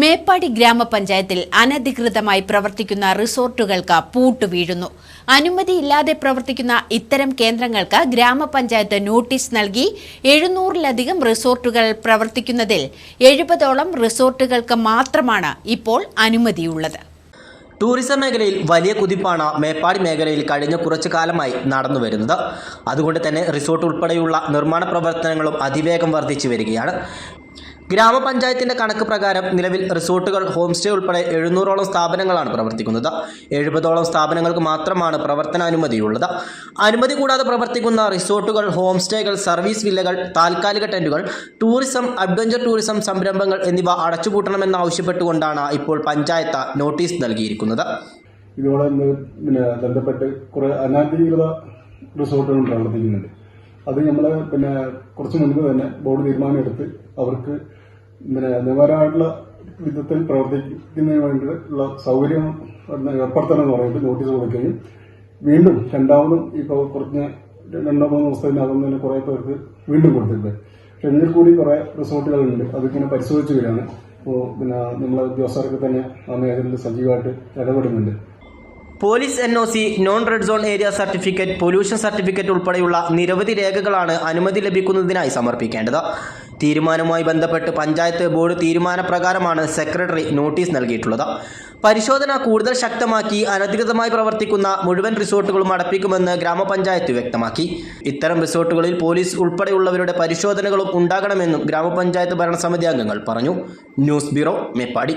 മേപ്പാടി ഗ്രാമപഞ്ചായത്തിൽ അനധികൃതമായി പ്രവർത്തിക്കുന്ന റിസോർട്ടുകൾക്ക് പൂട്ടുവീഴുന്നു. അനുമതിയില്ലാതെ പ്രവർത്തിക്കുന്ന ഇത്തരം കേന്ദ്രങ്ങൾക്ക് ഗ്രാമപഞ്ചായത്ത് നോട്ടീസ് നൽകി. 700-ലധികം റിസോർട്ടുകൾ പ്രവർത്തിക്കുന്നതിൽ 70ഓളം റിസോർട്ടുകൾക്ക് മാത്രമാണ് ഇപ്പോൾ അനുമതിയുള്ളത്. ടൂറിസം മേഖലയിൽ വലിയ കുതിപ്പാണ് മേപ്പാടി മേഖലയിൽ കഴിഞ്ഞ കുറച്ചു കാലമായി നടന്നുവരുന്നത്. അതുകൊണ്ട് തന്നെ റിസോർട്ട് ഉൾപ്പെടെയുള്ള നിർമ്മാണ പ്രവർത്തനങ്ങളും അതിവേഗം വർദ്ധിച്ചു വരികയാണ്. ഗ്രാമപഞ്ചായത്തിൻ്റെ കണക്ക് പ്രകാരം നിലവിൽ റിസോർട്ടുകൾ, ഹോം സ്റ്റേ ഉൾപ്പെടെ 700ഓളം സ്ഥാപനങ്ങളാണ് പ്രവർത്തിക്കുന്നത്. 70ഓളം സ്ഥാപനങ്ങൾക്ക് മാത്രമാണ് പ്രവർത്തനാനുമതിയുള്ളത്. അനുമതി കൂടാതെ പ്രവർത്തിക്കുന്ന റിസോർട്ടുകൾ, ഹോം സ്റ്റേകൾ, സർവീസ് വില്ലകൾ, താൽക്കാലിക ടെന്റുകൾ, ടൂറിസം, അഡ്വഞ്ചർ ടൂറിസം സംരംഭങ്ങൾ എന്നിവ അടച്ചുപൂട്ടണമെന്നാവശ്യപ്പെട്ടുകൊണ്ടാണ് ഇപ്പോൾ പഞ്ചായത്ത് നോട്ടീസ് നൽകിയിരിക്കുന്നത്. ഇതോടെ ബന്ധപ്പെട്ട് കുറേ അനധികൃത റിസോർട്ടുകൾ പ്രവർത്തിക്കുന്നുണ്ട്. അത് നമ്മൾ കുറച്ച് മുൻപ് തന്നെ ബോർഡ് തീരുമാനമെടുത്ത് അവർക്ക് നിയമപരമായിട്ടുള്ള വിധത്തിൽ പ്രവർത്തിക്കുന്നതിന് വേണ്ടിയുള്ള സൗകര്യം ഏർപ്പെടുത്തണമെന്ന് പറഞ്ഞിട്ട് നോട്ടീസ് കൊടുക്കുകയും വീണ്ടും രണ്ടാമതും ഇപ്പോൾ കുറഞ്ഞ 2-3 ദിവസത്തിനകം തന്നെ കുറേ പേർക്ക് വീണ്ടും കൊടുത്തിട്ടുണ്ട്. പക്ഷെ എങ്കിൽ കൂടി കുറേ റിസോർട്ടുകളുണ്ട്. അതിങ്ങനെ പരിശോധിച്ച് വരികയാണ്. അപ്പോൾ നമ്മളെ ഉദ്യോഗസ്ഥർക്ക് തന്നെ ആ മേഖലയിൽ സജീവമായിട്ട് ഇടപെടുന്നുണ്ട്. Police NOC, non red zone area certificate, pollution certificate ഉൾപ്പെടെയുള്ള നിരവധി രേഖകളാണ് അനുമതി ലഭിക്കുന്നതിനായി സമർപ്പിക്കേണ്ടത്. തീരുമാനവുമായി ബന്ധപ്പെട്ട് പഞ്ചായത്ത് ബോർഡ് തീരുമാനപ്രകാരമാണ് സെക്രട്ടറി നോട്ടീസ് നൽകിയിട്ടുള്ളത്. പരിശോധന കൂടുതൽ ശക്തമാക്കി അനധികൃതമായി പ്രവർത്തിക്കുന്ന മുഴുവൻ റിസോർട്ടുകളും അടപ്പിക്കുമെന്ന് ഗ്രാമപഞ്ചായത്ത് വ്യക്തമാക്കി. ഇത്തരം റിസോർട്ടുകളിൽ പോലീസ് ഉൾപ്പെടെയുള്ളവരുടെ പരിശോധനകളും ഉണ്ടാകണമെന്നും ഗ്രാമപഞ്ചായത്ത് ഭരണസമിതി അംഗങ്ങൾ പറഞ്ഞു. News bureau, Meppadi.